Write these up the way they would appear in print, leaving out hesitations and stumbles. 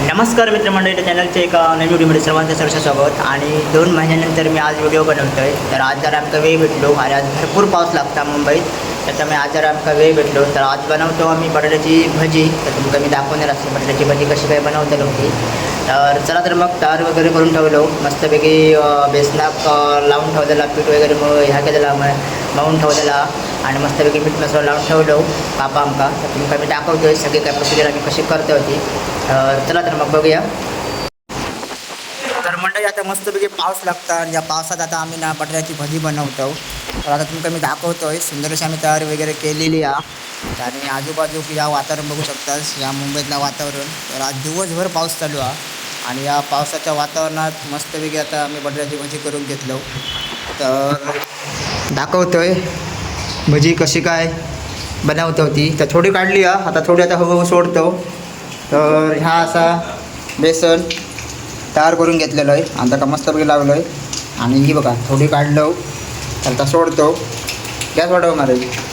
नमस्कार मित्रमंडळी, चॅनलचे एका नवीन व्हिडिओमध्ये सर्वांचं सहर्ष स्वागत. आणि 2 महिन्यानंतर मी आज व्हिडिओ बनवतो आहे. तर आज जरा आमका वेळ भेटलो आणि आज भरपूर पाऊस लागता मुंबईत, त्याच्यामुळे आज जरा आमका वेळ भेटलो. तर आज बनवतो आम्ही बटाट्याची भजी. तर तुमका मी दाखवणार असते बटाट्याची भजी कशी काय बनवता होती. तर चला तर मग तयार वगैरे करून ठेवलो. मस्तपैकी बेसनाक लावून ठेवलेला, पीठ वगैरे ह्या केलेला मळून ठेवलेला आणि मस्तपैकी मीठ मसाला लावून ठेवलो कापा आमका. तर तुमका मी दाखवतो आहे सगळी काय प्रोसिजर आम्ही कशी करते होती. तर चला तर मग बघूया. तर मंडळी आता मस्तपैकी पाऊस लागता आणि या पावसात आता आम्ही ना बटाट्याची भजी बनवतो. तर आता तुमका मी दाखवतो आहे सुंदरशी आम्ही तयारी वगैरे केलेली आहे. आणि आजूबाजू या वातावरण बघू शकतास, या मुंबईतलं वातावरण. तर आज दिवसभर पाऊस चालू आहे आणि या पावसाच्या वातावरणात मस्तपैकी आता आम्ही बटाट्याची भजी करून घेतलो. तर दाखवतो आहे भजी कशी काय बनवतो होती. तर थोडी काढली आहे, आता थोडी आता हळूहळू सोडतो. तर ह्या असा बेसन तयार करून घेतलेलं आहे, आता का मस्तपैकी लावलं आहे. आणि ही बघा थोडी काढलो, आता सोडतो. गॅस वाढवणार आहे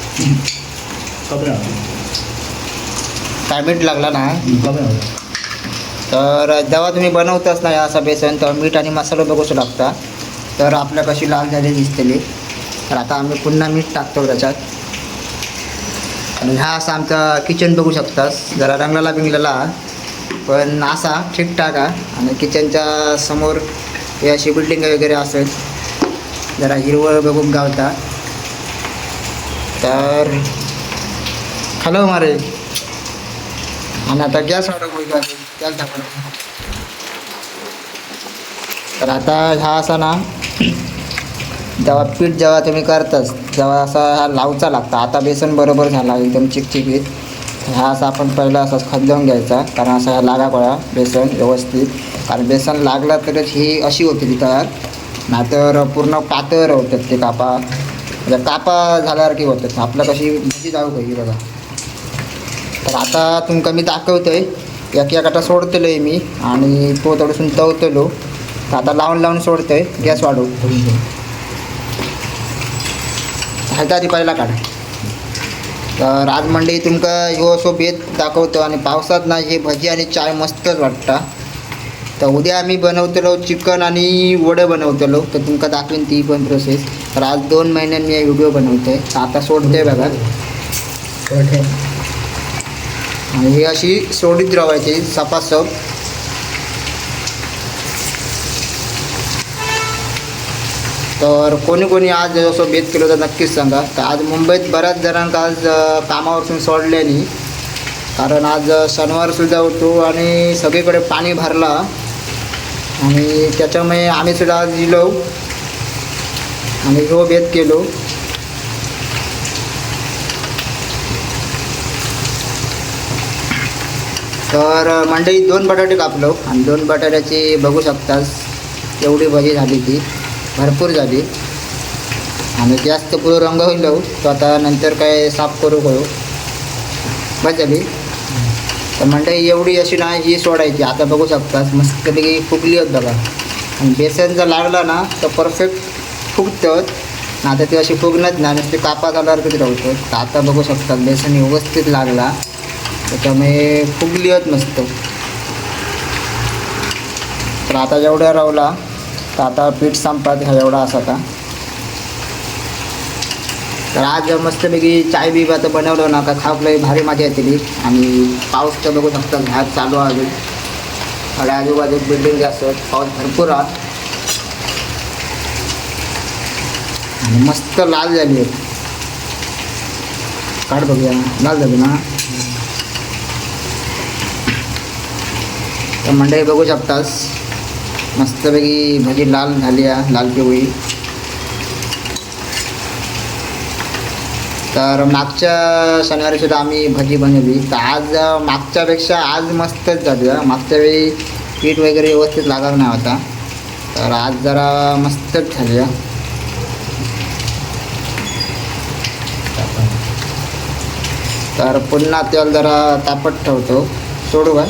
काय मीठ लागला ना. तर जेव्हा तुम्ही बनवताच ना असा बेसन, तर मीठ आणि मसाला बघूच लागता. तर आपल्या कशी लाल झाली दिसतेली. तर आता आम्ही पुन्हा मीठ टाकतो त्याच्यात. आणि हा असा आमचा किचन बघू शकतास, जरा रंगलेला बिंगलेला पण असा ठीकठाक आहे. आणि किचनच्या समोर हे अशी बिल्डिंग वगैरे असेल, जरा हिरवळ बघून गावता. तर खालो मारे. आणि आता गॅस वाढव गॅस टाकून. तर आता हा असा ना जेव्हा तुम्ही करताच तेव्हा असा हा लावचा लागता. आता बेसन बरोबर झाला एकदम चिकचिकीत. हा असा आपण पहिला असाच खदलवून घ्यायचा, कारण असा ह्या लागा पडा बेसन व्यवस्थित. कारण बेसन लागला तरच ही अशी होते ती तयार, नाहीतर पूर्ण पातळ होतात ते कापा. म्हणजे कापा झाल्यासारखी होतात. आपलं कशी भजी जाऊ पाहिजे बघा. तर आता तुमका मी दाखवतो आहे एक आता सोडतलो आहे मी आणि तो थोडंसून तवतलो. तर आता लावून सोडतो आहे. गॅस वाढवू ह्याचा आधी पहिला काढा. तर आज मंडळी तुमका ह्यो असो बेत दाखवतो. आणि पावसात ना हे भजी आणि चाय मस्तच वाटता. तर उद्या आम्ही बनवतलो चिकन आणि वडं बनवतलो, तर तुमका दाखवेन ती पण प्रोसेस. तर आज 2 महिन्यांनी मी व्हिडिओ बनवतो आहे. तर आता सोडते बघा. आणि ही अशी सोडीत राहायची सपासप. तर कोणी आज असं बेत केलं तर नक्कीच सांगा. तर आज मुंबईत बऱ्याच जणांका आज कामावरसून सोडल्यानी, कारण आज शनिवारसुद्धा होतो आणि सगळीकडे पाणी भरला. आणि त्याच्यामुळे आम्हीसुद्धा आज गेलो आणि ह्यो बेत केलो. तर मंडळी 2 बटाटे कापलो आणि 2 बटाट्याची बघू शकतास एवढी भजी झाली, ती भरपूर झाली. आणि जास्त पुढं रंग होईल तो आता नंतर काय साफ करू बस झाली. तर मंडळी एवढी अशी ना ही सोडायची. आता बघू शकतास मस्तपैकी फुगली होत बघा. आणि बेसन जर लागला ना तर परफेक्ट फुगतं, ना आता ती अशी फुगणंच ना नुसती कापा झाल्यावर किती राहतो. तर आता बघू शकतात बेसन व्यवस्थित लागला, त्याच्यामुळे फुगली होत मस्त. तर आता जेवढ्या रावला तर आता पीठ संपत ह्या एवढा असा का. तर आज मस्तपैकी चाय बी आता बनवलं ना का खापलं भारी मजा येते. आणि पाऊस तर बघू शकता बाहेर चालू आहे अजून. आणि आजूबाजू बिल्डिंग असतात, पाऊस भरपूर आहे. आणि मस्त लाल झाली आहे. काढ बघूया, लाल झाली ना. तर मंडळी बघू शकतास मस्तपैकी भजी लाल झाली आहे, लाल पिवळी. तर मागच्या शनिवारीसुद्धा आम्ही भजी बनवली. तर आज मागच्यापेक्षा आज मस्तच झाली आहे. मागच्या वेळी पीठ वगैरे व्यवस्थित लागत नाही होता, तर आज जरा मस्तच झाली आहे. तर पुन्हा तेल जरा तापत ठेवतो. सोडू का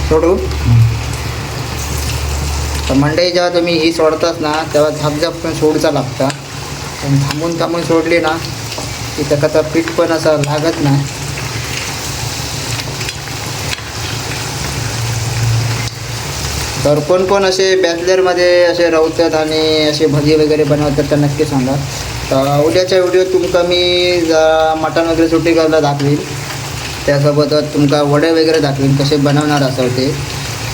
सोडू. तर मंडई जेव्हा तुम्ही ही सोडतात ना तेव्हा झपझप पण सोडचा लागता. पण थांबून थांबून सोडली ना की त्याचा पीठ पण असं लागत नाही. तर कोण कोण असे बॅचलरमध्ये असे राहतात आणि असे भजी वगैरे बनवतात तर नक्की सांगा. तर उद्याच्या व्हिडिओ तुमका मी मटण वगैरे सुट्टी करायला दाखवीन. त्यासोबतच तुमका वडे वगैरे दाखवीन कसे बनवणार असं ते.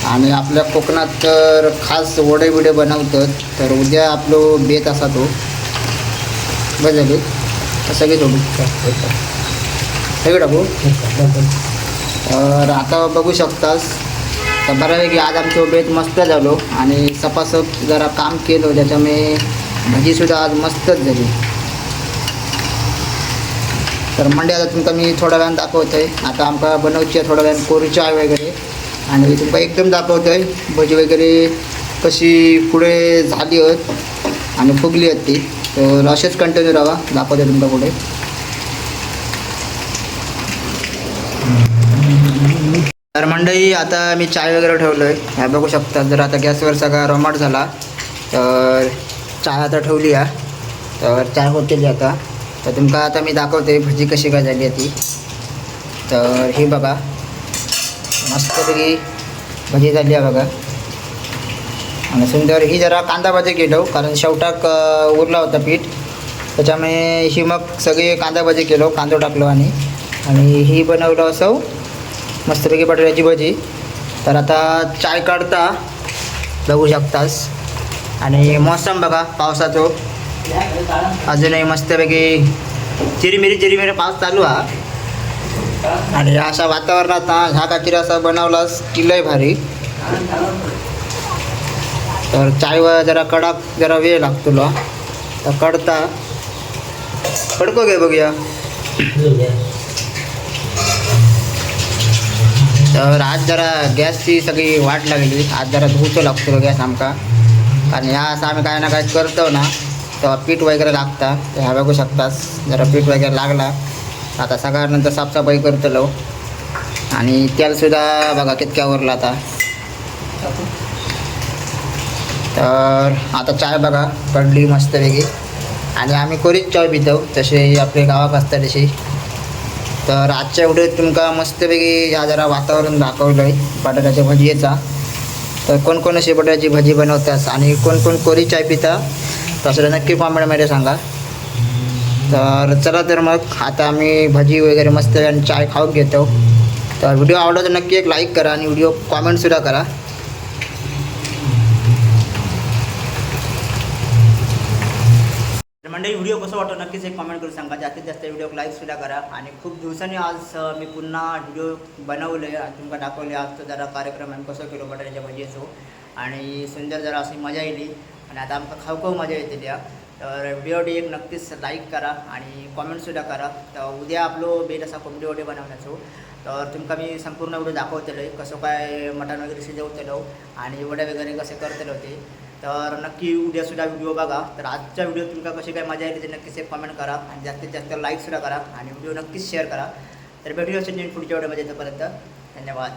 आणि आपल्या कोकणात तर खास वडे बिडे बनवतात. तर उद्या आपलं बेत असा तो बजाले सगळे सोडू सगळे टाकू. तर आता बघू शकतास तर बऱ्यापैकी आज आमचं बेत मस्त झालो आणि सपासप जरा काम केलं त्याच्यामुळे भाजीसुद्धा आज मस्तच झाली. तर मंडई आता तुमका मी थोड्या वेळानं दाखवतो आहे. आता आमका बनवची आहे थोड्या वेळानं कोरी चाय वगैरे आणि तुमका एकदम दाखवतो आहे भजी वगैरे कशी पुढे झाली आहेत आणि फुगली आहेत ती. तर असेच कंटिन्यू राहा दाखवते तुमका पुढे. तर मंडई आता मी चाय वगैरे ठेवलं आहे ह्या बघू शकता. जर आता गॅसवर सगळा रोमाट झाला तर चाय आता ठेवली आहे. तर चाय होतेली आता. तर तुमका आता मी दाखवते भजी कशी काय झाली आहे ती. तर ही बघा मस्तपैकी भजी झाली आहे बघा आणि सुंदर. ही जरा कांदा भाजी केलो कारण शेवटाक उरला होता पीठ त्याच्यामुळे ही मग सगळी कांदा भाजी केलो कांदो टाकलो आणि ही बनवलं असं मस्तपैकी बटाट्याची भजी. तर आता चाय काढता बघू शकतास आणि मोसम बघा पावसाचो अजूनही मस्तपैकी चिरीमिरी पाऊस चालू हा. आणि अशा वातावरणात ह्या काहीतरी असा बनवलास की लय भारी. तर चायवर जरा कडक जरा वेळ लागतो तुला तर कडता कडको घे बघूया. तर आज जरा गॅसची सगळी वाट लागली. आज जरा धुवतो लागतो गॅस आमका कारण ह्या असं आम्ही काय ना काय करतो ना तेव्हा पीठ वगैरे लागता. ह्या बघू शकतास जरा पीठ वगैरे लागला. आता सगळ्यानंतर साफसफाई करतलो आणि तेलसुद्धा बघा कितक्यावरला आता. तर आता चाय बघा कडली मस्तपैकी आणि आम्ही कोरीच चाय पितो तसे आपल्या गावात असतात तशी. तर आजच्या व्हिडिओत तुमका मस्तपैकी ह्या जरा वातावरण दाखवलं आहे बटाट्याच्या भजीचा. तर कोण कोण अशी बटाट्याची भजी बनवतात आणि कोण कोण कोरी चाय पिता तसं नक्की कॉमेंटमध्ये सांगा. तर चला तर मग आता आम्ही भजी वगैरे मस्त आणि चाय खाऊन घेतो. तर व्हिडिओ आवडला तर नक्की एक लाईक करा आणि व्हिडिओ कॉमेंटसुद्धा करा. मंडळी व्हिडिओ कसं वाटतो नक्कीच एक कमेंट करून सांगा. जास्तीत जास्त व्हिडिओ लाईकसुद्धा करा. आणि खूप दिवसांनी आज मी पुन्हा व्हिडिओ बनवले आणि तुमका दाखवले आजचं जरा कार्यक्रम आम्ही कसं केलो बटाट्याच्या भजीचो आणि सुंदर जरा अशी मजा येईल आणि आता आमका खाऊ मजा येते या. तर व्हिडिओ एक नक्कीच लाईक करा आणि कॉमेंटसुद्धा करा. तर उद्या आपलं बेत असा कोंबडी वडे बनवण्याचो. तर तुमका मी संपूर्ण व्हिडिओ दाखवतलो कसं काय मटण वगैरे शिजवतलो आणि वडे वगैरे कसे करतलो ते. तर नक्की उद्यासुद्धा व्हिडिओ बघा. तर आजच्या व्हिडिओ तुमका कशी काय मजा येते ते नक्कीच एक कमेंट करा आणि जास्तीत जास्त लाईकसुद्धा करा आणि व्हिडिओ नक्कीच शेअर करा. तर भेटूया पुढच्या व्हिडिओमध्ये तोपर्यंत धन्यवाद.